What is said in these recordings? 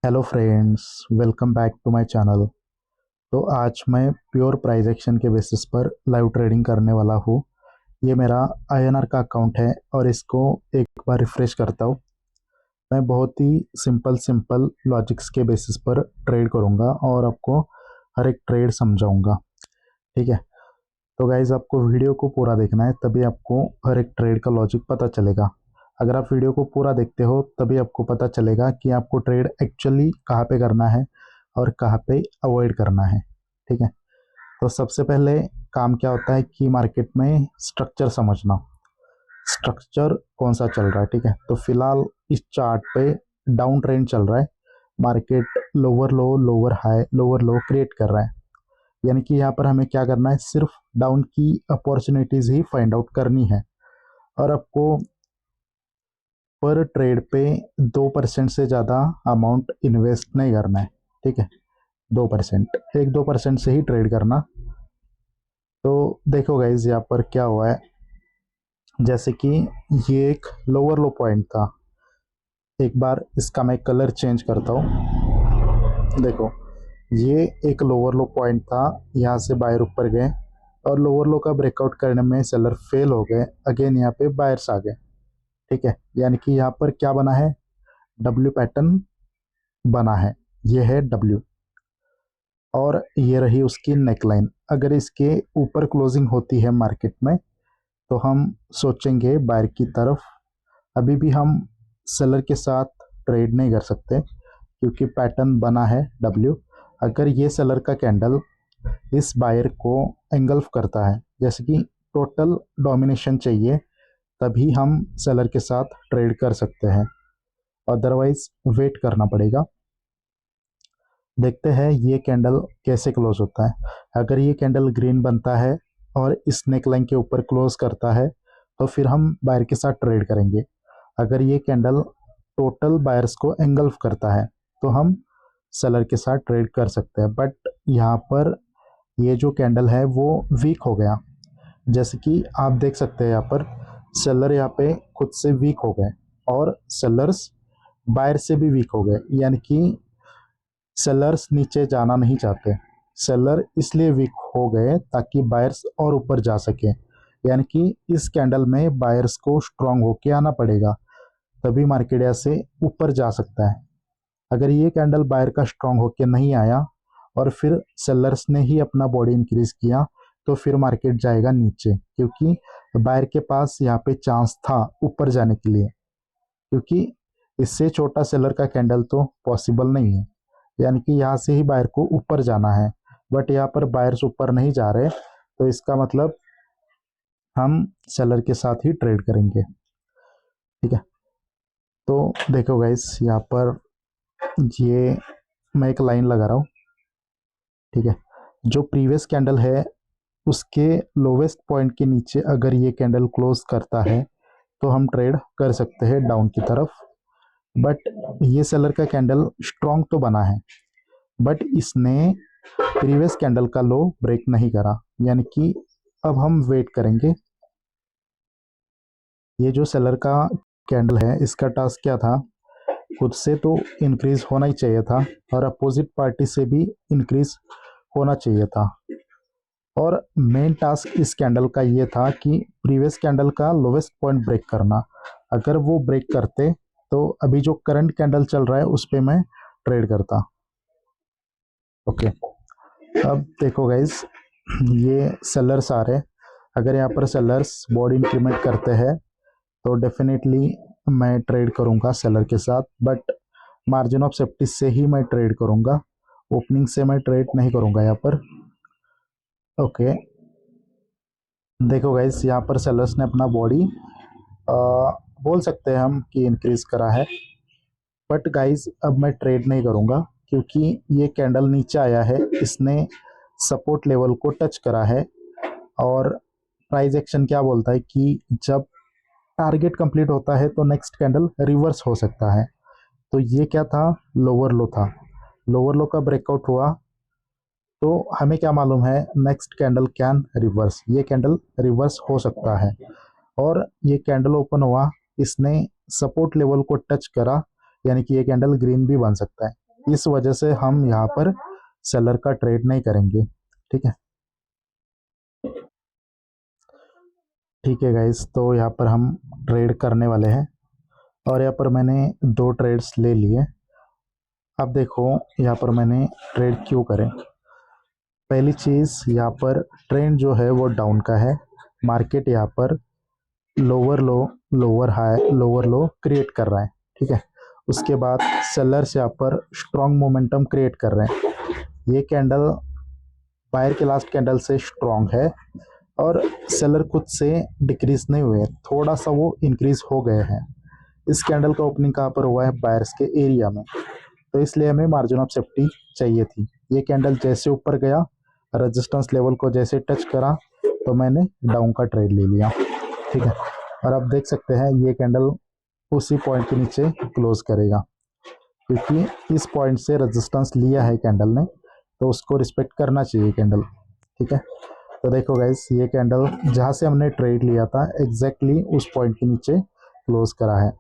Hello friends, welcome back to my channel. तो आज मैं प्योर प्राइस एक्शन के बेसिस पर लाइव ट्रेडिंग करने वाला हूँ। ये मेरा आईएनआर का अकाउंट है और इसको एक बार रिफ्रेश करता हूँ। मैं बहुत ही सिंपल सिंपल लॉजिक्स के बेसिस पर ट्रेड करूँगा और आपको हर एक ट्रेड समझाऊँगा। ठीक है, तो गाइज़ आपको वीडियो को पूरा देखना है, तभी आपको हर एक ट्रेड का लॉजिक पता चलेगा। अगर आप वीडियो को पूरा देखते हो तभी आपको पता चलेगा कि आपको ट्रेड एक्चुअली कहाँ पे करना है और कहाँ पे अवॉइड करना है। ठीक है, तो सबसे पहले काम क्या होता है कि मार्केट में स्ट्रक्चर समझना। स्ट्रक्चर कौन सा चल रहा है। ठीक है, तो फिलहाल इस चार्ट पे डाउन ट्रेंड चल रहा है। मार्केट लोअर हाई लोअर लो क्रिएट कर रहा है, यानी कि यहाँ पर हमें क्या करना है, सिर्फ डाउन की अपॉर्चुनिटीज ही फाइंड आउट करनी है। और आपको पर ट्रेड पे 2% से ज़्यादा अमाउंट इन्वेस्ट नहीं करना है। ठीक है, 2%, 1-2% से ही ट्रेड करना। तो देखो गाइज यहाँ पर क्या हुआ है, जैसे कि ये एक लोअर लो पॉइंट था। एक बार इसका मैं कलर चेंज करता हूँ। देखो, ये एक लोअर लो पॉइंट था, यहाँ से बायर ऊपर गए और लोअर लो का ब्रेकआउट करने में सेलर फेल हो गए। अगेन यहाँ पे बायर्स आ गए। ठीक है, यानी कि यहाँ पर क्या बना है, डब्ल्यू पैटर्न बना है। ये है डब्ल्यू और ये रही उसकी नेकलाइन। अगर इसके ऊपर क्लोजिंग होती है मार्केट में तो हम सोचेंगे बायर की तरफ। अभी भी हम सेलर के साथ ट्रेड नहीं कर सकते क्योंकि पैटर्न बना है डब्ल्यू। अगर ये सेलर का कैंडल इस बायर को एंगल्फ करता है, जैसे कि टोटल डोमिनेशन चाहिए, तभी हम सेलर के साथ ट्रेड कर सकते हैं, अदरवाइज वेट करना पड़ेगा। देखते हैं ये कैंडल कैसे क्लोज होता है। अगर ये कैंडल ग्रीन बनता है और इस नेकलाइन के ऊपर क्लोज करता है तो फिर हम बायर के साथ ट्रेड करेंगे। अगर ये कैंडल टोटल बायर्स को एंगल्फ करता है तो हम सेलर के साथ ट्रेड कर सकते हैं। बट यहाँ पर ये जो कैंडल है वो वीक हो गया, जैसे कि आप देख सकते हैं यहाँ पर सेलर यहाँ पे खुद से वीक हो गए और सेलर्स बायर से भी वीक हो गए, यानी कि सेलर्स नीचे जाना नहीं चाहते। सेलर इसलिए वीक हो गए ताकि बायर्स और ऊपर जा सके, यानी कि इस कैंडल में बायर्स को स्ट्रांग होके आना पड़ेगा, तभी मार्केट ऐसे ऊपर जा सकता है। अगर ये कैंडल बायर का स्ट्रांग होके नहीं आया और फिर सेलर्स ने ही अपना बॉडी इंक्रीज किया तो फिर मार्केट जाएगा नीचे, क्योंकि बायर के पास यहाँ पे चांस था ऊपर जाने के लिए, क्योंकि इससे छोटा सेलर का कैंडल तो पॉसिबल नहीं है। यानी कि यहाँ से ही बायर को ऊपर जाना है, बट यहाँ पर बायर्स ऊपर नहीं जा रहे, तो इसका मतलब हम सेलर के साथ ही ट्रेड करेंगे। ठीक है, तो देखो गाइस यहाँ पर ये मैं एक लाइन लगा रहा हूँ। ठीक है, जो प्रीवियस कैंडल है उसके लोवेस्ट पॉइंट के नीचे अगर ये कैंडल क्लोज करता है तो हम ट्रेड कर सकते हैं डाउन की तरफ। बट ये सेलर का कैंडल स्ट्रॉन्ग तो बना है, बट इसने प्रीवियस कैंडल का लो ब्रेक नहीं करा, यानी कि अब हम वेट करेंगे। ये जो सेलर का कैंडल है इसका टास्क क्या था, खुद से तो इंक्रीज होना ही चाहिए था और अपोजिट पार्टी से भी इंक्रीज होना चाहिए था। और मेन टास्क इस कैंडल का ये था कि प्रीवियस कैंडल का लोवेस्ट पॉइंट ब्रेक करना। अगर वो ब्रेक करते तो अभी जो करंट कैंडल चल रहा है उस पर मैं ट्रेड करता। ओके, अब देखो गाइज ये सेलर्स आ रहे। अगर यहाँ पर सेलर्स बॉडी इंक्रीमेंट करते हैं तो डेफिनेटली मैं ट्रेड करूँगा सेलर के साथ, बट मार्जिन ऑफ सेफ्टी से ही मैं ट्रेड करूँगा, ओपनिंग से मैं ट्रेड नहीं करूँगा यहाँ पर। ओके, देखो गाइस यहाँ पर सेलर्स ने अपना बॉडी बोल सकते हैं हम कि इंक्रीज करा है, बट गाइस अब मैं ट्रेड नहीं करूँगा क्योंकि ये कैंडल नीचे आया है, इसने सपोर्ट लेवल को टच करा है। और प्राइस एक्शन क्या बोलता है कि जब टारगेट कंप्लीट होता है तो नेक्स्ट कैंडल रिवर्स हो सकता है। तो ये क्या था, लोअर लो था। लोअर लो का ब्रेकआउट हुआ तो हमें क्या मालूम है, नेक्स्ट कैंडल कैन रिवर्स, ये कैंडल रिवर्स हो सकता है। और ये कैंडल ओपन हुआ, इसने सपोर्ट लेवल को टच करा, यानी कि ये कैंडल ग्रीन भी बन सकता है। इस वजह से हम यहाँ पर सेलर का ट्रेड नहीं करेंगे। ठीक है, ठीक है गाइस, तो यहाँ पर हम ट्रेड करने वाले हैं और यहाँ पर मैंने 2 ट्रेड्स ले लिए। अब देखो यहाँ पर मैंने ट्रेड क्यों करें। पहली चीज़, यहाँ पर ट्रेंड जो है वो डाउन का है। मार्केट यहाँ पर लोअर लो, लोअर हाई, लोअर लो क्रिएट कर रहा है। ठीक है, उसके बाद सेलर्स यहाँ पर स्ट्रॉन्ग मोमेंटम क्रिएट कर रहे हैं। ये कैंडल बायर के लास्ट कैंडल से स्ट्रॉन्ग है और सेलर खुद से डिक्रीज नहीं हुए, थोड़ा सा वो इंक्रीज हो गए हैं। इस कैंडल का ओपनिंग कहाँ पर हुआ है? बायर्स के एरिया में, तो इसलिए हमें मार्जिन ऑफ सेफ्टी चाहिए थी। ये कैंडल जैसे ऊपर गया, रेजिस्टेंस लेवल को जैसे टच करा, तो मैंने डाउन का ट्रेड ले लिया। ठीक है, और आप देख सकते हैं ये कैंडल उसी पॉइंट के नीचे क्लोज करेगा, क्योंकि इस पॉइंट से रेजिस्टेंस लिया है कैंडल ने, तो उसको रिस्पेक्ट करना चाहिए कैंडल। ठीक है, तो देखो गाइस, ये कैंडल जहाँ से हमने ट्रेड लिया था एग्जैक्टली उस पॉइंट के नीचे क्लोज करा है।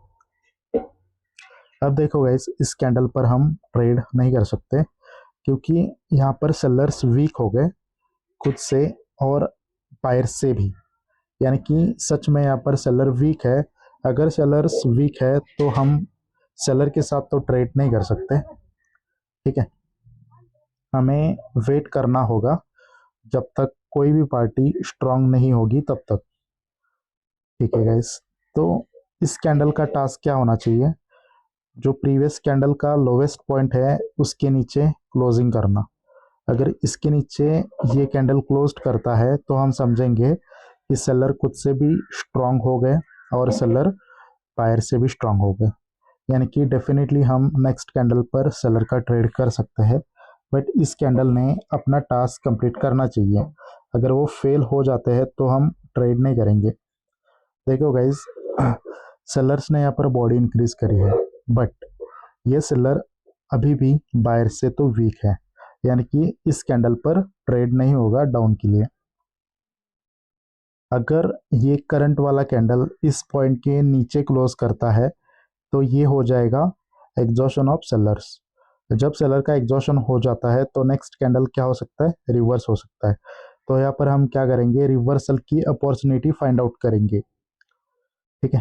अब देखो गाइस, इस कैंडल पर हम ट्रेड नहीं कर सकते क्योंकि यहाँ पर सेलर्स वीक हो गए खुद से और बायर से भी, यानी कि सच में यहाँ पर सेलर वीक है। अगर सेलर्स वीक है तो हम सेलर के साथ तो ट्रेड नहीं कर सकते। ठीक है, हमें वेट करना होगा जब तक कोई भी पार्टी स्ट्रांग नहीं होगी तब तक। ठीक है गाइस, तो इस कैंडल का टास्क क्या होना चाहिए? जो प्रीवियस कैंडल का लोवेस्ट पॉइंट है उसके नीचे क्लोजिंग करना। अगर इसके नीचे ये कैंडल क्लोज्ड करता है तो हम समझेंगे कि सेलर खुद से भी स्ट्रांग हो गए और सेलर बायर से भी स्ट्रांग हो गए, यानी कि डेफिनेटली हम नेक्स्ट कैंडल पर सेलर का ट्रेड कर सकते हैं। बट इस कैंडल ने अपना टास्क कंप्लीट करना चाहिए। अगर वो फेल हो जाते हैं तो हम ट्रेड नहीं करेंगे। देखो गाइज, सेलर्स ने यहाँ पर बॉडी इंक्रीज करी है, बट ये सेलर अभी भी बायर से तो वीक है, यानी कि इस कैंडल पर ट्रेड नहीं होगा डाउन के लिए। अगर ये करंट वाला कैंडल इस पॉइंट के नीचे क्लोज करता है तो ये हो जाएगा एग्जॉशन ऑफ सेलर्स। जब सेलर का एग्जॉशन हो जाता है तो नेक्स्ट कैंडल क्या हो सकता है? रिवर्स हो सकता है। तो यहाँ पर हम क्या करेंगे? रिवर्सल की अपॉर्चुनिटी फाइंड आउट करेंगे। ठीक है,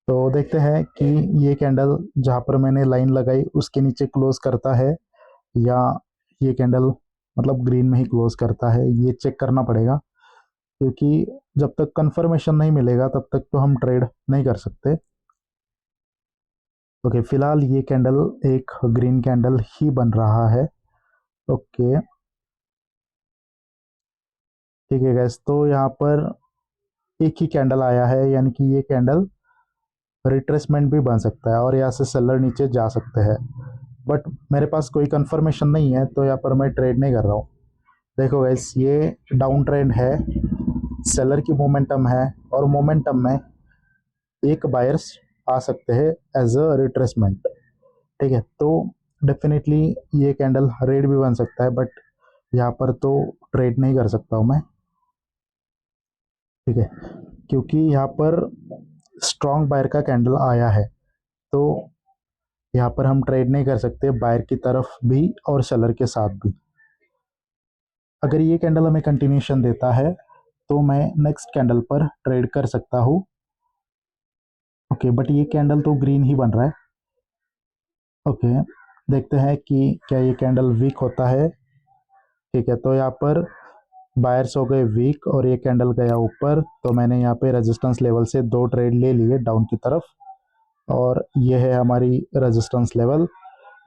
तो देखते हैं कि ये कैंडल जहाँ पर मैंने लाइन लगाई उसके नीचे क्लोज करता है या ये कैंडल मतलब ग्रीन में ही क्लोज करता है, ये चेक करना पड़ेगा, क्योंकि जब तक कंफर्मेशन नहीं मिलेगा तब तक तो हम ट्रेड नहीं कर सकते। ओके, फिलहाल ये कैंडल एक ग्रीन कैंडल ही बन रहा है। ओके, ठीक है गैस, तो यहाँ पर एक ही कैंडल आया है, यानी कि ये कैंडल रिट्रेसमेंट भी बन सकता है और यहाँ से सेलर नीचे जा सकते हैं। बट मेरे पास कोई कंफर्मेशन नहीं है तो यहाँ पर मैं ट्रेड नहीं कर रहा हूँ। देखो गैस, ये डाउन ट्रेंड है, सेलर की मोमेंटम है और मोमेंटम में एक बायर्स आ सकते हैं एज अ रिट्रेसमेंट। ठीक है, तो डेफिनेटली ये कैंडल रेड भी बन सकता है, बट यहाँ पर तो ट्रेड नहीं कर सकता हूँ मैं। ठीक है, क्योंकि यहाँ पर स्ट्रॉन्ग बायर का कैंडल आया है, तो यहाँ पर हम ट्रेड नहीं कर सकते बायर की तरफ भी और सेलर के साथ भी। अगर ये कैंडल हमें कंटिन्यूशन देता है तो मैं नेक्स्ट कैंडल पर ट्रेड कर सकता हूँ। ओके, बट ये कैंडल तो ग्रीन ही बन रहा है। ओके, देखते हैं कि क्या ये कैंडल वीक होता है। ठीक है, तो यहाँ पर बायर्स हो गए वीक और ये कैंडल गया ऊपर, तो मैंने यहाँ पे रेजिस्टेंस लेवल से 2 ट्रेड ले लिए डाउन की तरफ और ये है हमारी रेजिस्टेंस लेवल,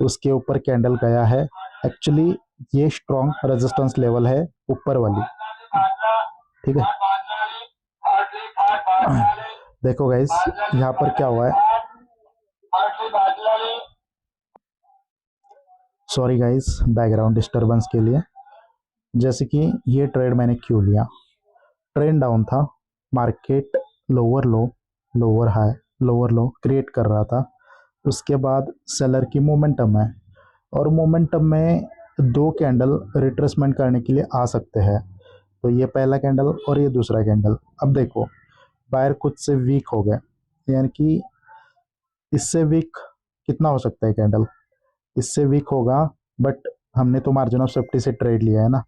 उसके ऊपर कैंडल गया है। एक्चुअली ये स्ट्रॉन्ग रेजिस्टेंस लेवल है ऊपर वाली। ठीक है, देखो गाइस, यहाँ पर क्या हुआ है, सॉरी गाइस बैकग्राउंड डिस्टरबेंस के लिए। जैसे कि ये ट्रेड मैंने क्यों लिया, ट्रेंड डाउन था, मार्केट लोअर लो, लोअर हाई, लोअर लो क्रिएट कर रहा था। उसके बाद सेलर की मोमेंटम है और मोमेंटम में 2 कैंडल रिट्रेसमेंट करने के लिए आ सकते हैं, तो ये पहला कैंडल और ये दूसरा कैंडल। अब देखो, बायर खुद से वीक हो गए, यानी कि इससे वीक कितना हो सकता है कैंडल? इससे वीक होगा, बट हमने तो मार्जिन ऑफ सेफ्टी से ट्रेड लिया है ना,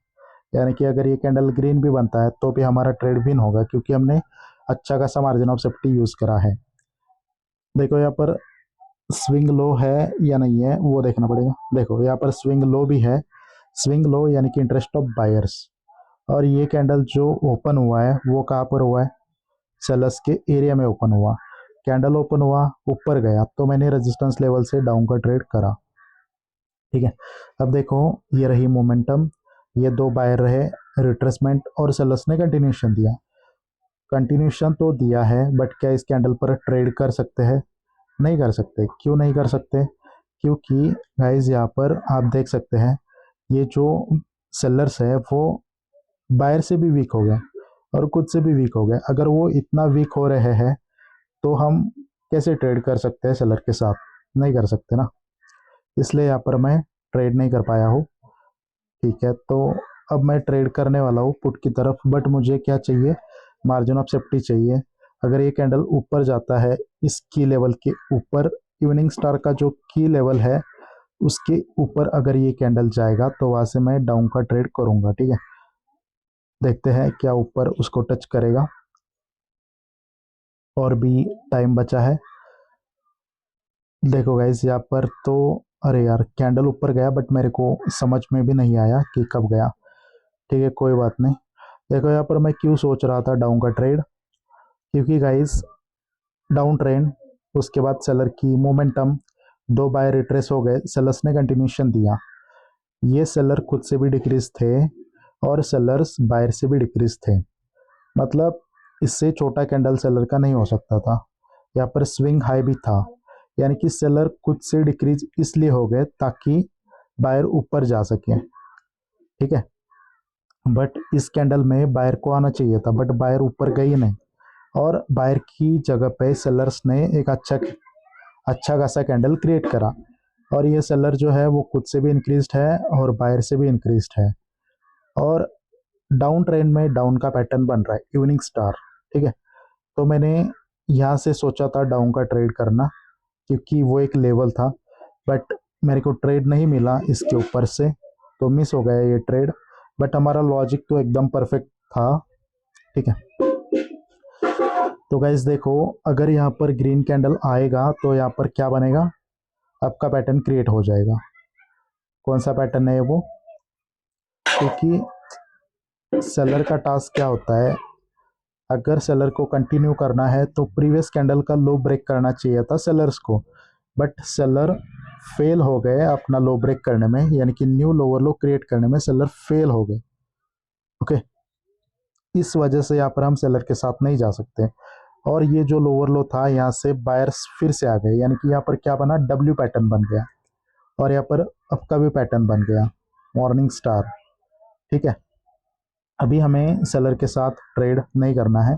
यानी कि अगर ये कैंडल ग्रीन भी बनता है तो भी हमारा ट्रेड विन होगा, क्योंकि हमने अच्छा खासा मार्जिन ऑफ सेफ्टी यूज़ करा है। देखो यहाँ पर स्विंग लो है या नहीं है वो देखना पड़ेगा। देखो यहाँ पर स्विंग लो भी है, स्विंग लो यानी कि इंटरेस्ट ऑफ बायर्स। और ये कैंडल जो ओपन हुआ है वो कहाँ पर हुआ है, सेलर्स के एरिया में ओपन हुआ। कैंडल ओपन हुआ, ऊपर गया, तो मैंने रेजिस्टेंस लेवल से डाउन का ट्रेड करा। ठीक है, अब देखो ये रही मोमेंटम, ये दो बायर रहे, रिट्रेसमेंट और सेलर्स ने कंटिन्यूशन दिया। कंटिन्यूशन तो दिया है, बट क्या इस कैंडल पर ट्रेड कर सकते हैं? नहीं कर सकते। क्यों नहीं कर सकते? क्योंकि गाइज यहाँ पर आप देख सकते हैं ये जो सेलर्स है वो बायर से भी वीक हो गए और खुद से भी वीक हो गए। अगर वो इतना वीक हो रहे हैं तो हम कैसे ट्रेड कर सकते हैं सेलर के साथ? नहीं कर सकते ना, इसलिए यहाँ पर मैं ट्रेड नहीं कर पाया हूँ। ठीक है, तो अब मैं ट्रेड करने वाला हूँ पुट की तरफ, बट मुझे क्या चाहिए, मार्जिन ऑफ सेफ्टी चाहिए। अगर ये कैंडल ऊपर जाता है इस की लेवल के ऊपर, इवनिंग स्टार का जो की लेवल है उसके ऊपर अगर ये कैंडल जाएगा तो वहाँ से मैं डाउन का ट्रेड करूँगा। ठीक है, देखते हैं क्या ऊपर उसको टच करेगा, और भी टाइम बचा है। देखो गाइस यहाँ पर तो, अरे यार कैंडल ऊपर गया बट मेरे को समझ में भी नहीं आया कि कब गया। ठीक है, कोई बात नहीं। देखो यहाँ पर मैं क्यों सोच रहा था डाउन का ट्रेड, क्योंकि गाइस डाउन ट्रेंड, उसके बाद सेलर की मोमेंटम, दो बाय रिट्रेस हो गए, सेलर्स ने कंटिन्यूशन दिया। ये सेलर खुद से भी डिक्रीज थे और सेलर्स बायर से भी डिक्रीज थे, मतलब इससे छोटा कैंडल सेलर का नहीं हो सकता था। यहाँ पर स्विंग हाई भी था, यानी कि सेलर खुद से डिक्रीज इसलिए हो गए ताकि बायर ऊपर जा सके। ठीक है, बट इस कैंडल में बायर को आना चाहिए था, बट बायर ऊपर गई नहीं, और बायर की जगह पे सेलर्स ने एक अच्छा खासा कैंडल क्रिएट करा। और ये सेलर जो है वो खुद से भी इंक्रीज्ड है और बायर से भी इंक्रीज्ड है, और डाउन ट्रेंड में डाउन का पैटर्न बन रहा है, इवनिंग स्टार। ठीक है, तो मैंने यहाँ से सोचा था डाउन का ट्रेड करना, क्योंकि वो एक लेवल था, बट मेरे को ट्रेड नहीं मिला इसके ऊपर से, तो मिस हो गया ये ट्रेड। बट हमारा लॉजिक तो एकदम परफेक्ट था। ठीक है, तो गाइस देखो अगर यहाँ पर ग्रीन कैंडल आएगा तो यहाँ पर क्या बनेगा, आपका पैटर्न क्रिएट हो जाएगा। कौन सा पैटर्न है वो? क्योंकि सेलर का टास्क क्या होता है, अगर सेलर को कंटिन्यू करना है तो प्रीवियस कैंडल का लो ब्रेक करना चाहिए था सेलर्स को, बट सेलर फेल हो गए अपना लो ब्रेक करने में, यानी कि न्यू लोअर लो क्रिएट करने में सेलर फेल हो गए। ओके, इस वजह से यहाँ पर हम सेलर के साथ नहीं जा सकते। और ये जो लोअर लो था यहाँ से बायर्स फिर से आ गए, यानी कि यहाँ पर क्या बना, डब्ल्यू पैटर्न बन गया, और यहाँ पर अप का भी पैटर्न बन गया, मॉर्निंग स्टार। ठीक है, अभी हमें सेलर के साथ ट्रेड नहीं करना है,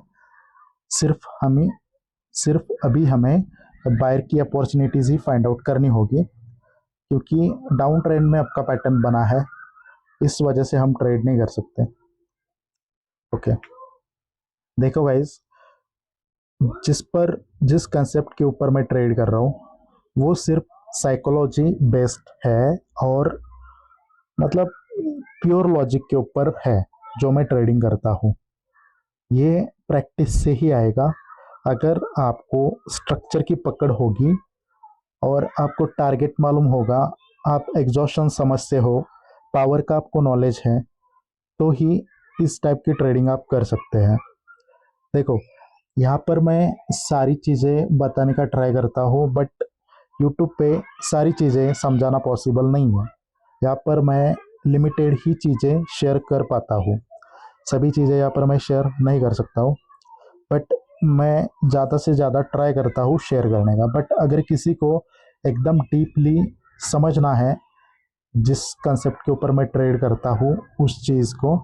सिर्फ अभी हमें बायर की अपॉर्चुनिटीज़ ही फाइंड आउट करनी होगी, क्योंकि डाउन ट्रेंड में आपका पैटर्न बना है, इस वजह से हम ट्रेड नहीं कर सकते। ओके, देखो गाइज, जिस कंसेप्ट के ऊपर मैं ट्रेड कर रहा हूँ वो सिर्फ साइकोलॉजी बेस्ड है, और मतलब प्योर लॉजिक के ऊपर है जो मैं ट्रेडिंग करता हूँ। ये प्रैक्टिस से ही आएगा। अगर आपको स्ट्रक्चर की पकड़ होगी और आपको टारगेट मालूम होगा, आप एग्जॉशन समझते हो, पावर का आपको नॉलेज है, तो ही इस टाइप की ट्रेडिंग आप कर सकते हैं। देखो यहाँ पर मैं सारी चीज़ें बताने का ट्राई करता हूँ, बट यूट्यूब पे सारी चीज़ें समझाना पॉसिबल नहीं है। यहाँ पर मैं लिमिटेड ही चीज़ें शेयर कर पाता हूँ, सभी चीज़ें यहाँ पर मैं शेयर नहीं कर सकता हूँ, बट मैं ज़्यादा से ज़्यादा ट्राई करता हूँ शेयर करने का। बट अगर किसी को एकदम डीपली समझना है जिस कंसेप्ट के ऊपर मैं ट्रेड करता हूँ उस चीज़ को,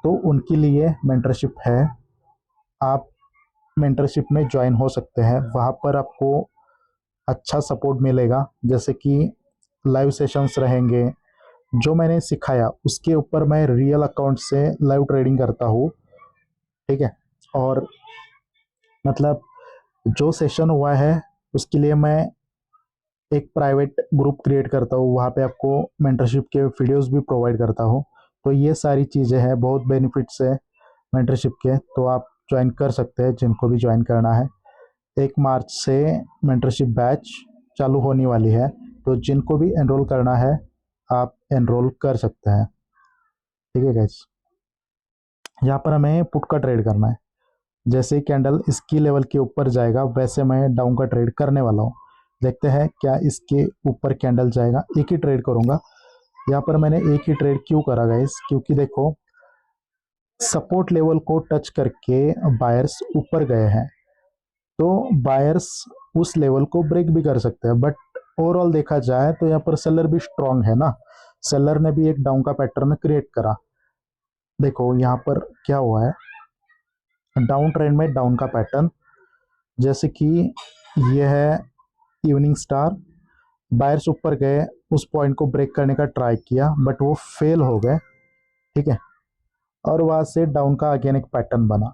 तो उनके लिए मेंटरशिप है। आप मेंटरशिप में ज्वाइन हो सकते हैं, वहाँ पर आपको अच्छा सपोर्ट मिलेगा, जैसे कि लाइव सेशंस रहेंगे, जो मैंने सिखाया उसके ऊपर मैं रियल अकाउंट से लाइव ट्रेडिंग करता हूँ। ठीक है, और मतलब जो सेशन हुआ है उसके लिए मैं एक प्राइवेट ग्रुप क्रिएट करता हूँ, वहाँ पे आपको मेंटरशिप के वीडियोस भी प्रोवाइड करता हूँ। तो ये सारी चीज़ें हैं, बहुत बेनिफिट्स है मेंटरशिप के, तो आप ज्वाइन कर सकते हैं जिनको भी ज्वाइन करना है। 1 मार्च से मेंटरशिप बैच चालू होने वाली है, तो जिनको भी एनरोल करना है आप एनरोल कर सकते हैं। ठीक है गाइस, यहाँ पर हमें पुट का ट्रेड करना है। जैसे ही कैंडल इसकी लेवल के ऊपर जाएगा वैसे मैं डाउन का ट्रेड करने वाला हूँ। देखते हैं क्या इसके ऊपर कैंडल जाएगा। एक ही ट्रेड करूँगा। यहाँ पर मैंने एक ही ट्रेड क्यों करा गाइस, क्योंकि देखो सपोर्ट लेवल को टच करके बायर्स ऊपर गए हैं, तो बायर्स उस लेवल को ब्रेक भी कर सकते हैं, बट ओवरऑल देखा जाए तो यहाँ पर सेलर भी स्ट्रांग है ना। सेलर ने भी एक डाउन का पैटर्न क्रिएट करा। देखो यहाँ पर क्या हुआ है, डाउन ट्रेंड में डाउन का पैटर्न, जैसे कि ये है इवनिंग स्टार। बायर्स ऊपर गए, उस पॉइंट को ब्रेक करने का ट्राई किया बट वो फेल हो गए। ठीक है, और वहां से डाउन का अगेन एक पैटर्न बना।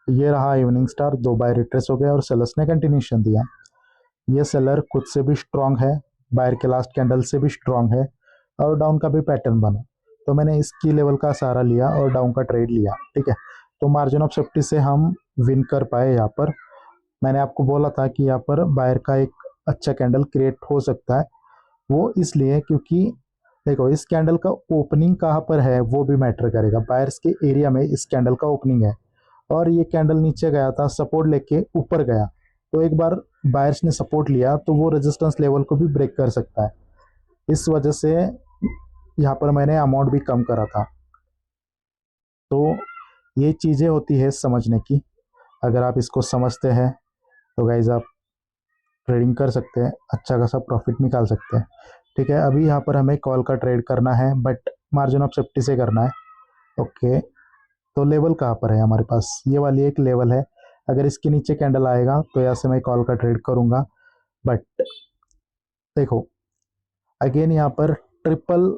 ये रहा इवनिंग स्टार, 2 बार रिट्रेस हो गया और सेलर्स ने कंटिन्यूशन दिया। ये सेलर खुद से भी स्ट्रांग है, बायर के लास्ट कैंडल से भी स्ट्रांग है, और डाउन का भी पैटर्न बना। तो मैंने इसकी लेवल का सहारा लिया और डाउन का ट्रेड लिया। ठीक है, तो मार्जिन ऑफ सेफ्टी से हम विन कर पाए। यहाँ पर मैंने आपको बोला था कि यहाँ पर बायर का एक अच्छा कैंडल क्रिएट हो सकता है, वो इसलिए क्योंकि देखो इस कैंडल का ओपनिंग कहाँ पर है वो भी मैटर करेगा। बायर्स के एरिया में इस कैंडल का ओपनिंग है, और ये कैंडल नीचे गया था, सपोर्ट लेके ऊपर गया, तो एक बार बायर्स ने सपोर्ट लिया तो वो रेजिस्टेंस लेवल को भी ब्रेक कर सकता है। इस वजह से यहाँ पर मैंने अमाउंट भी कम करा था। तो ये चीज़ें होती है समझने की। अगर आप इसको समझते हैं तो गाइज आप ट्रेडिंग कर सकते हैं, अच्छा खासा प्रॉफिट निकाल सकते हैं। ठीक है, अभी यहाँ पर हमें कॉल का ट्रेड करना है, बट मार्जिन ऑफ सेफ्टी से करना है। ओके, तो लेवल कहाँ पर है हमारे पास, ये वाली एक लेवल है। अगर इसके नीचे कैंडल आएगा तो यहाँ से मैं कॉल का ट्रेड करूँगा। बट देखो अगेन यहाँ पर ट्रिपल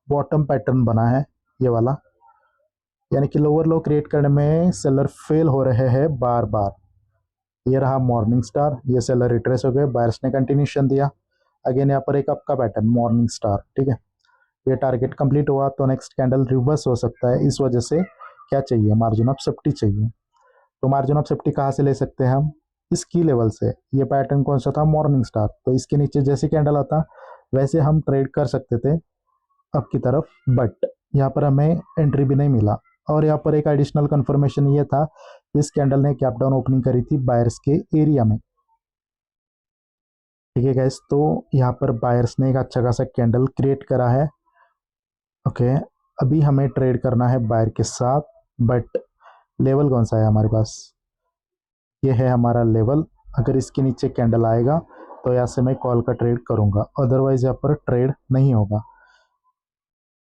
बॉटम पैटर्न बना है ये वाला, यानी कि लोअर लो क्रिएट करने में सेलर फेल हो रहे हैं बार बार। ये रहा मॉर्निंग स्टार, ये सेलर रिट्रेस हो गए, बायर्स ने कंटिन्यूशन दिया। अगेन यहाँ पर एक अप का पैटर्न मॉर्निंग स्टार। ठीक है, ये टारगेट कंप्लीट हुआ तो नेक्स्ट कैंडल रिवर्स हो सकता है। इस वजह से क्या चाहिए, मार्जिन ऑफ सेफ्टी चाहिए। तो मार्जिन ऑफ सेफ्टी कहाँ से ले सकते हैं हम, इस की लेवल से। ये पैटर्न कौन सा था, मॉर्निंग स्टार, तो इसके नीचे जैसे कैंडल आता वैसे हम ट्रेड कर सकते थे अप की तरफ, बट यहाँ पर हमें एंट्री भी नहीं मिला। और यहाँ पर एक एडिशनल कंफर्मेशन ये था, इस कैंडल ने कैप डाउन ओपनिंग करी थी बायर्स के एरिया में। ठीक है गैस, तो यहाँ पर बायर्स ने एक अच्छा खासा कैंडल क्रिएट करा है। ओके, अभी हमें ट्रेड करना है बायर के साथ, बट लेवल कौन सा है हमारे पास, ये है हमारा लेवल। अगर इसके नीचे कैंडल आएगा तो यहाँ से मैं कॉल का ट्रेड करूँगा, अदरवाइज यहाँ पर ट्रेड नहीं होगा।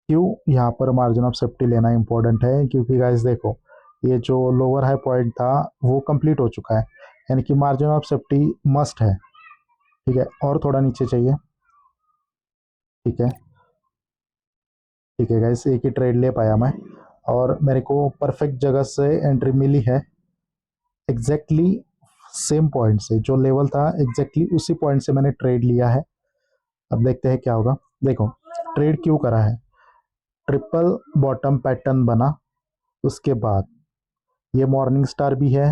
क्यों यहाँ पर मार्जिन ऑफ सेफ्टी लेना इंपॉर्टेंट है, क्योंकि गाइस देखो ये जो लोअर हाई पॉइंट था वो कंप्लीट हो चुका है, यानी कि मार्जिन ऑफ सेफ्टी मस्ट है। ठीक है, और थोड़ा नीचे चाहिए। ठीक है, ठीक है गाइस, एक ही ट्रेड ले पाया मैं, और मेरे को परफेक्ट जगह से एंट्री मिली है। एग्जैक्टली सेम पॉइंट से, जो लेवल था एग्जैक्टली उसी पॉइंट से मैंने ट्रेड लिया है। अब देखते हैं क्या होगा। देखो ट्रेड क्यों करा है, ट्रिपल बॉटम पैटर्न बना, उसके बाद ये मॉर्निंग स्टार भी है,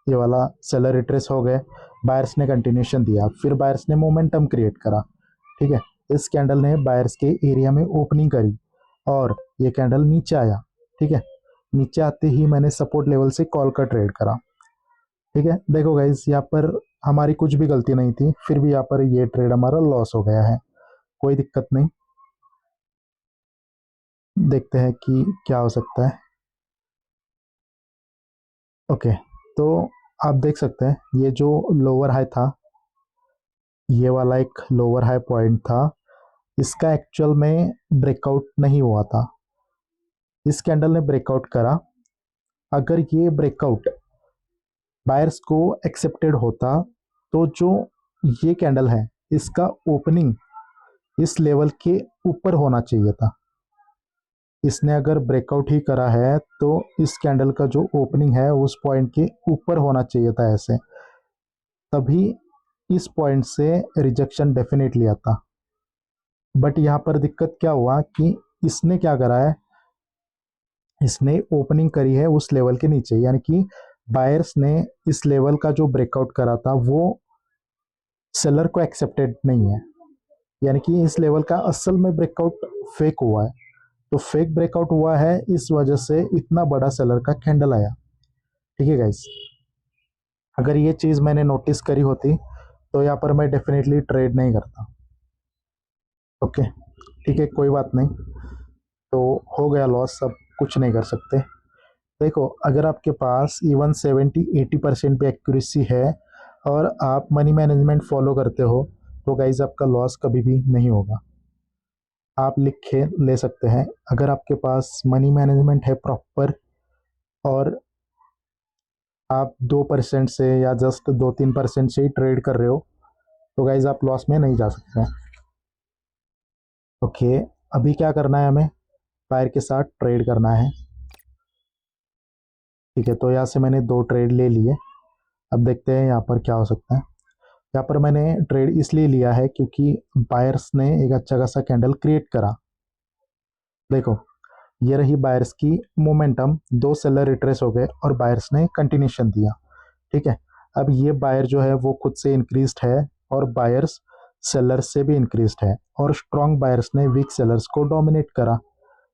ये वाला सेलर रिट्रेस हो गए, बायर्स ने कंटिन्यूशन दिया, फिर बायर्स ने मोमेंटम क्रिएट करा। ठीक है, इस कैंडल ने बायर्स के एरिया में ओपनिंग करी और ये कैंडल नीचे आया। ठीक है, नीचे आते ही मैंने सपोर्ट लेवल से कॉल का ट्रेड करा। ठीक है, देखो गाइस यहाँ पर हमारी कुछ भी गलती नहीं थी, फिर भी यहाँ पर ये ट्रेड हमारा लॉस हो गया है। कोई दिक्कत नहीं, देखते हैं कि क्या हो सकता है। ओके, तो आप देख सकते हैं ये जो लोअर हाई था, ये वाला एक लोअर हाई पॉइंट था, इसका एक्चुअल में ब्रेकआउट नहीं हुआ था। इस कैंडल ने ब्रेकआउट करा। अगर ये ब्रेकआउट बायर्स को एक्सेप्टेड होता तो जो ये कैंडल है इसका ओपनिंग इस लेवल के ऊपर होना चाहिए था। इसने अगर ब्रेकआउट ही करा है तो इस कैंडल का जो ओपनिंग है उस पॉइंट के ऊपर होना चाहिए था ऐसे, तभी इस पॉइंट से रिजेक्शन डेफिनेटली आता। बट यहाँ पर दिक्कत क्या हुआ कि इसने क्या करा है, इसने ओपनिंग करी है उस लेवल के नीचे, यानी कि बायर्स ने इस लेवल का जो ब्रेकआउट करा था वो सेलर को एक्सेप्टेड नहीं है, यानी कि इस लेवल का असल में ब्रेकआउट फेक हुआ है। तो फेक ब्रेकआउट हुआ है, इस वजह से इतना बड़ा सेलर का कैंडल आया। ठीक है गाइस, अगर ये चीज़ मैंने नोटिस करी होती तो यहाँ पर मैं डेफिनेटली ट्रेड नहीं करता। ओके ठीक है, कोई बात नहीं, तो हो गया लॉस, अब कुछ नहीं कर सकते। देखो, अगर आपके पास इवन 70-80% पे एक्यूरेसी है और आप मनी मैनेजमेंट फॉलो करते हो तो गाइज आपका लॉस कभी भी नहीं होगा। आप लिख के ले सकते हैं, अगर आपके पास मनी मैनेजमेंट है प्रॉपर और आप 2% से या जस्ट 2-3% से ही ट्रेड कर रहे हो तो गाइज आप लॉस में नहीं जा सकते हैं। ओके, अभी क्या करना है, हमें बायर के साथ ट्रेड करना है। ठीक है, तो यहाँ से मैंने 2 ट्रेड ले लिए। अब देखते हैं यहाँ पर क्या हो सकता है। यहाँ पर मैंने ट्रेड इसलिए लिया है क्योंकि बायर्स ने एक अच्छा खासा कैंडल क्रिएट करा। देखो, ये रही बायर्स की मोमेंटम, 2 सेलर रिट्रेस हो गए और बायर्स ने कंटिन्यूशन दिया। ठीक है, अब ये बायर जो है वो खुद से इंक्रीज्ड है और बायर्स सेलर्स से भी इंक्रीज्ड है और स्ट्रॉन्ग बायर्स ने वीक सेलर्स को डोमिनेट करा,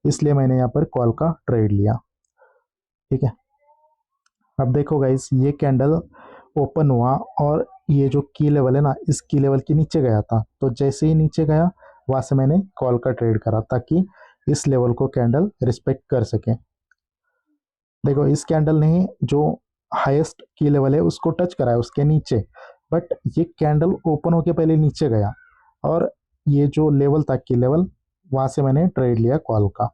इसलिए मैंने यहाँ पर कॉल का ट्रेड लिया। ठीक है, अब देखो गाइस, ये कैंडल ओपन हुआ और ये जो की लेवल है ना, इस की लेवल के नीचे गया था, तो जैसे ही नीचे गया वहां से मैंने कॉल का ट्रेड करा ताकि इस लेवल को कैंडल रिस्पेक्ट कर सके। देखो, इस कैंडल ने जो हाईएस्ट की लेवल है उसको टच करा है उसके नीचे, बट ये कैंडल ओपन होके पहले नीचे गया और ये जो लेवल था की लेवल, वहां से मैंने ट्रेड लिया कॉल का।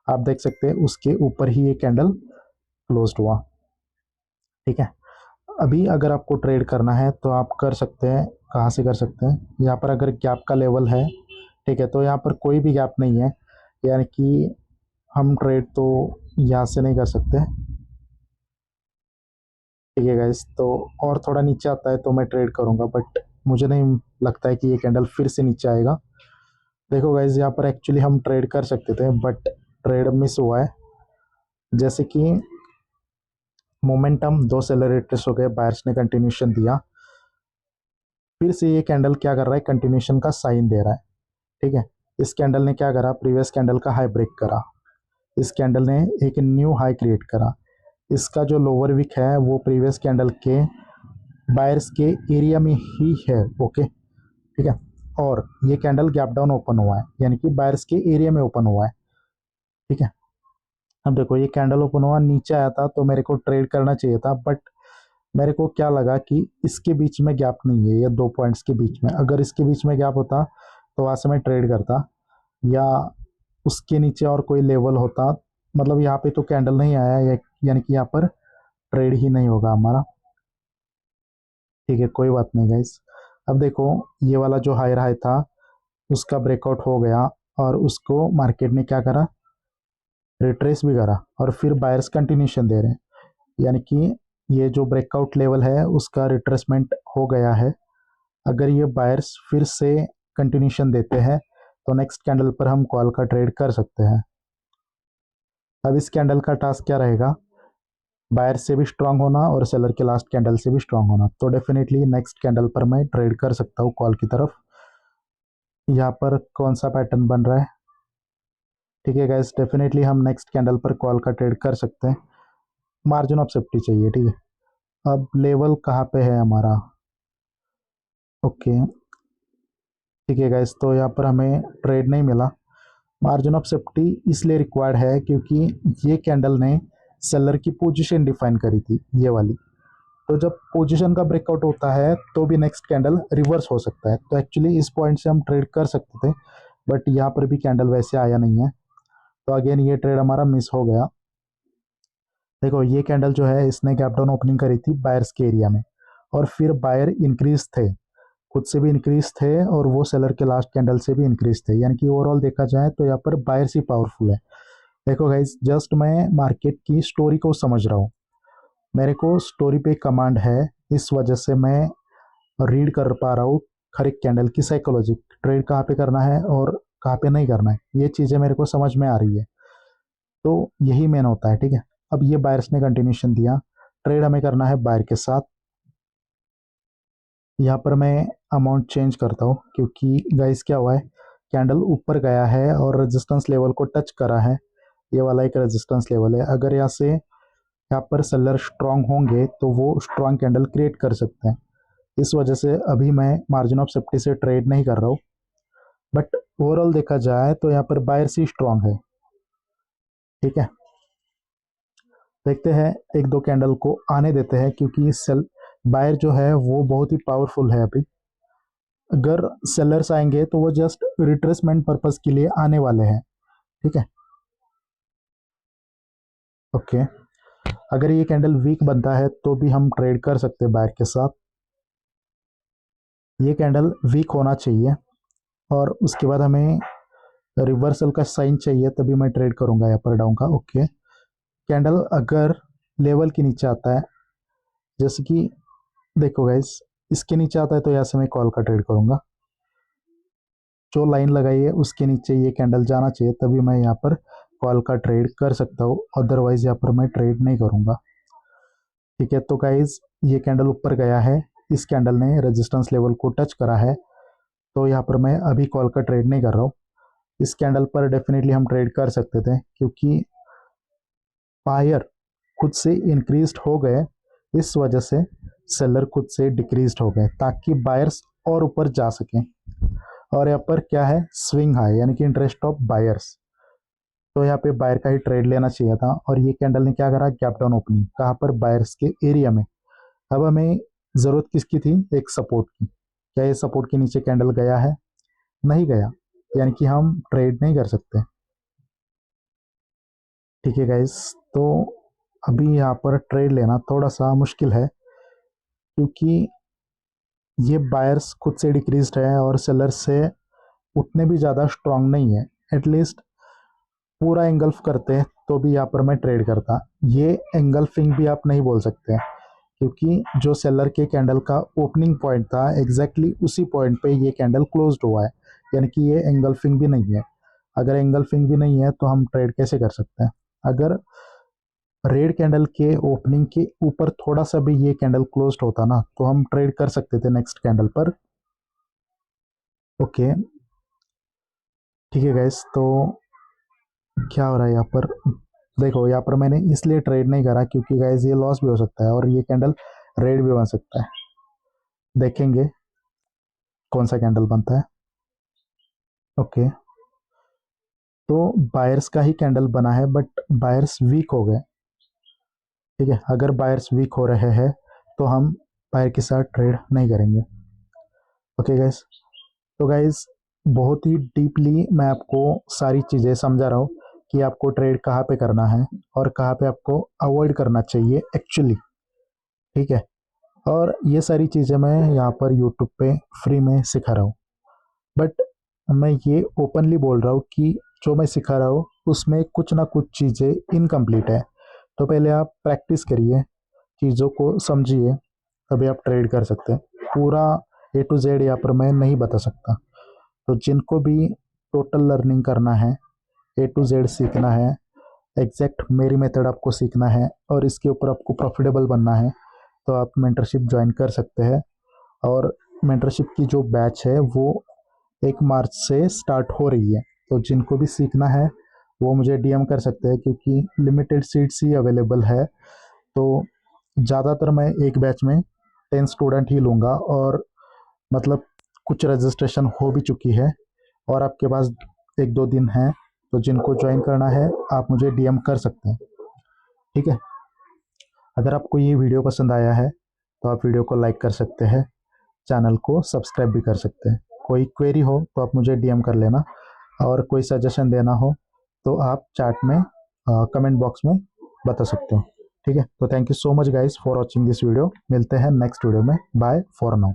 आप देख सकते हैं उसके ऊपर ही ये कैंडल क्लोज्ड हुआ। ठीक है, अभी अगर आपको ट्रेड करना है तो आप कर सकते हैं। कहाँ से कर सकते हैं, यहाँ पर अगर गैप का लेवल है, ठीक है, तो यहाँ पर कोई भी गैप नहीं है, यानी कि हम ट्रेड तो यहाँ से नहीं कर सकते। ठीक है गाइस, तो और थोड़ा नीचे आता है तो मैं ट्रेड करूँगा, बट मुझे नहीं लगता है कि ये कैंडल फिर से नीचे आएगा। देखो गाइस, यहाँ पर एक्चुअली हम ट्रेड कर सकते थे बट ट्रेड मिस हुआ है। जैसे कि मोमेंटम 2 सेलर रिट्रेस हो गए, बायर्स ने कंटिन्यूशन दिया, फिर से ये कैंडल क्या कर रहा है, कंटिन्यूशन का साइन दे रहा है। ठीक है, इस कैंडल ने क्या करा, प्रीवियस कैंडल का हाई ब्रेक करा, इस कैंडल ने एक न्यू हाई क्रिएट करा, इसका जो लोअर विक है वो प्रीवियस कैंडल के बायर्स के एरिया में ही है। ओके ठीक है, और ये कैंडल गैप डाउन ओपन हुआ है, यानी कि बायर्स के एरिया में ओपन हुआ है। ठीक है, अब देखो, ये कैंडल ओपन हुआ, नीचे आया था तो मेरे को ट्रेड करना चाहिए था, बट मेरे को क्या लगा कि इसके बीच में गैप नहीं है, ये 2 पॉइंट्स के बीच में, अगर इसके बीच में गैप होता तो वहाँ से मैं ट्रेड करता, या उसके नीचे और कोई लेवल होता, मतलब यहाँ पे तो कैंडल नहीं आया, यानी कि यहाँ पर ट्रेड ही नहीं होगा हमारा। ठीक है, कोई बात नहीं गाइस। अब देखो, ये वाला जो हायर हाई था उसका ब्रेकआउट हो गया और उसको मार्केट ने क्या करा, रिट्रेस भी करा और फिर बायर्स कंटिन्यूशन दे रहे हैं, यानी कि ये जो ब्रेकआउट लेवल है उसका रिट्रेसमेंट हो गया है। अगर ये बायर्स फिर से कंटिन्यूशन देते हैं तो नेक्स्ट कैंडल पर हम कॉल का ट्रेड कर सकते हैं। अब इस कैंडल का टास्क क्या रहेगा, बायर से भी स्ट्रांग होना और सेलर के लास्ट कैंडल से भी स्ट्रांग होना, तो डेफिनेटली नेक्स्ट कैंडल पर मैं ट्रेड कर सकता हूँ कॉल की तरफ। यहाँ पर कौन सा पैटर्न बन रहा है, ठीक है गाइस, डेफिनेटली हम नेक्स्ट कैंडल पर कॉल का ट्रेड कर सकते हैं। मार्जिन ऑफ सेफ्टी चाहिए। ठीक है, अब लेवल कहाँ पे है हमारा, ओके ठीक है गाइस, तो यहाँ पर हमें ट्रेड नहीं मिला। मार्जिन ऑफ सेफ्टी इसलिए रिक्वायर्ड है क्योंकि ये कैंडल ने सेलर की पोजीशन डिफाइन करी थी, ये वाली, तो जब पोजीशन का ब्रेकआउट होता है तो भी नेक्स्ट कैंडल रिवर्स हो सकता है, तो एक्चुअली इस पॉइंट से हम ट्रेड कर सकते थे, बट यहाँ पर भी कैंडल वैसे आया नहीं है, तो अगेन ये ट्रेड हमारा मिस हो गया। देखो, ये कैंडल जो है इसने गैप डाउन ओपनिंग करी थी बायर्स के एरिया में और फिर बायर इंक्रीज थे, खुद से भी इंक्रीज थे और वो सेलर के लास्ट कैंडल से भी इंक्रीज थे, यानी कि ओवरऑल देखा जाए तो यहाँ पर बायर्स ही पावरफुल है। देखो गाइज, जस्ट मैं मार्केट की स्टोरी को समझ रहा हूँ, मेरे को स्टोरी पे कमांड है, इस वजह से मैं रीड कर पा रहा हूँ हर एक कैंडल की साइकोलॉजी, ट्रेड कहाँ पे करना है और कहाँ पे नहीं करना है, ये चीज़ें मेरे को समझ में आ रही है। तो यही मेन होता है, ठीक है। अब ये बायर्स ने कंटिन्यूशन दिया, ट्रेड हमें करना है बायर के साथ। यहाँ पर मैं अमाउंट चेंज करता हूँ क्योंकि गाइस क्या हुआ है, कैंडल ऊपर गया है और रेजिस्टेंस लेवल को टच करा है। ये वाला एक रेजिस्टेंस लेवल है, अगर यहाँ पर सेलर स्ट्रांग होंगे तो वो स्ट्रांग कैंडल क्रिएट कर सकते हैं। इस वजह से अभी मैं मार्जिन ऑफ सेफ्टी से ट्रेड नहीं कर रहा हूँ, बट ओवरऑल देखा जाए तो यहाँ पर बायर्स ही स्ट्रांग है, ठीक है। देखते हैं, एक दो कैंडल को आने देते हैं क्योंकि सेल बायर जो है वो बहुत ही पावरफुल है अभी। अगर सेलर्स आएंगे तो वो जस्ट रिट्रेसमेंट पर्पस के लिए आने वाले हैं, ठीक है। ओके, अगर ये कैंडल वीक बनता है तो भी हम ट्रेड कर सकते हैं बायर के साथ। ये कैंडल वीक होना चाहिए और उसके बाद हमें रिवर्सल का साइन चाहिए, तभी मैं ट्रेड करूंगा यहाँ पर डाउन का। ओके, कैंडल अगर लेवल के नीचे आता है, जैसे कि देखो गाइस इसके नीचे आता है तो यहाँ से मैं कॉल का ट्रेड करूंगा। जो लाइन लगाई है उसके नीचे ये कैंडल जाना चाहिए, तभी मैं यहाँ पर कॉल का ट्रेड कर सकता हूँ, अदरवाइज यहाँ पर मैं ट्रेड नहीं करूंगा, ठीक है। तो गाइस ये कैंडल ऊपर गया है, इस कैंडल ने रेजिस्टेंस लेवल को टच करा है, तो यहाँ पर मैं अभी कॉल का ट्रेड नहीं कर रहा हूँ। इस कैंडल पर डेफिनेटली हम ट्रेड कर सकते थे क्योंकि बायर खुद से इंक्रीज हो गए, इस वजह से सेलर खुद से डिक्रीज हो गए ताकि बायर्स और ऊपर जा सकें। और यहाँ पर क्या है, स्विंग हाई यानी कि इंटरेस्ट ऑफ बायर्स, तो यहाँ पे बायर का ही ट्रेड लेना चाहिए था। और ये कैंडल ने क्या करा, गैप डाउन ओपनिंग, कहाँ पर, बायर्स के एरिया में। अब हमें ज़रूरत किसकी थी, एक सपोर्ट की। क्या ये सपोर्ट के नीचे कैंडल गया है, नहीं गया, यानी कि हम ट्रेड नहीं कर सकते, ठीक है गाइस। तो अभी यहाँ पर ट्रेड लेना थोड़ा सा मुश्किल है क्योंकि ये बायर्स खुद से डिक्रीज्ड है और सेलर्स से उतने भी ज़्यादा स्ट्रांग नहीं है। एटलीस्ट पूरा एंगल्फ करते तो भी यहाँ पर मैं ट्रेड करता। ये एंगल्फिंग भी आप नहीं बोल सकते क्योंकि जो सेलर के कैंडल का ओपनिंग पॉइंट था एग्जैक्टली उसी पॉइंट पे ये कैंडल क्लोज्ड हुआ है, यानी कि ये एंगल्फिंग भी नहीं है। अगर एंगल्फिंग भी नहीं है तो हम ट्रेड कैसे कर सकते हैं। अगर रेड कैंडल के ओपनिंग के ऊपर थोड़ा सा भी ये कैंडल क्लोज्ड होता ना तो हम ट्रेड कर सकते थे नेक्स्ट कैंडल पर। ओके, ठीक है गाइस, तो क्या हो रहा है यहाँ पर, देखो यहाँ पर मैंने इसलिए ट्रेड नहीं करा क्योंकि गाइस ये लॉस भी हो सकता है और ये कैंडल रेड भी बन सकता है। देखेंगे कौन सा कैंडल बनता है। ओके, तो बायर्स का ही कैंडल बना है बट बायर्स वीक हो गए, ठीक है। अगर बायर्स वीक हो रहे हैं तो हम बायर के साथ ट्रेड नहीं करेंगे। ओके गाइस, तो गाइस बहुत ही डीपली मैं आपको सारी चीज़ें समझा रहा हूँ कि आपको ट्रेड कहाँ पे करना है और कहाँ पे आपको अवॉइड करना चाहिए एक्चुअली, ठीक है। और ये सारी चीज़ें मैं यहाँ पर यूट्यूब पे फ्री में सिखा रहा हूँ, बट मैं ये ओपनली बोल रहा हूँ कि जो मैं सिखा रहा हूँ उसमें कुछ ना कुछ चीज़ें इनकम्प्लीट है। तो पहले आप प्रैक्टिस करिए, चीज़ों को समझिए, तभी आप ट्रेड कर सकते हैं। पूरा ए टू जेड यहाँ पर मैं नहीं बता सकता, तो जिनको भी टोटल लर्निंग करना है, ए टू जेड सीखना है, एग्जैक्ट मेरी मेथड आपको सीखना है और इसके ऊपर आपको प्रॉफिटेबल बनना है, तो आप मेंटरशिप ज्वाइन कर सकते हैं। और मेंटरशिप की जो बैच है वो 1 मार्च से स्टार्ट हो रही है, तो जिनको भी सीखना है वो मुझे डीएम कर सकते हैं क्योंकि लिमिटेड सीट्स ही अवेलेबल है। तो ज़्यादातर मैं एक बैच में 10 स्टूडेंट ही लूँगा और मतलब कुछ रजिस्ट्रेशन हो भी चुकी है और आपके पास 1-2 दिन है, तो जिनको ज्वाइन करना है आप मुझे डीएम कर सकते हैं, ठीक है। अगर आपको ये वीडियो पसंद आया है तो आप वीडियो को लाइक कर सकते हैं, चैनल को सब्सक्राइब भी कर सकते हैं। कोई क्वेरी हो तो आप मुझे डीएम कर लेना और कोई सजेशन देना हो तो आप चैट में कमेंट बॉक्स में बता सकते हो, ठीक है। तो thank you so much guys for watching this video, मिलते हैं नेक्स्ट वीडियो में, बाय फॉर नाउ।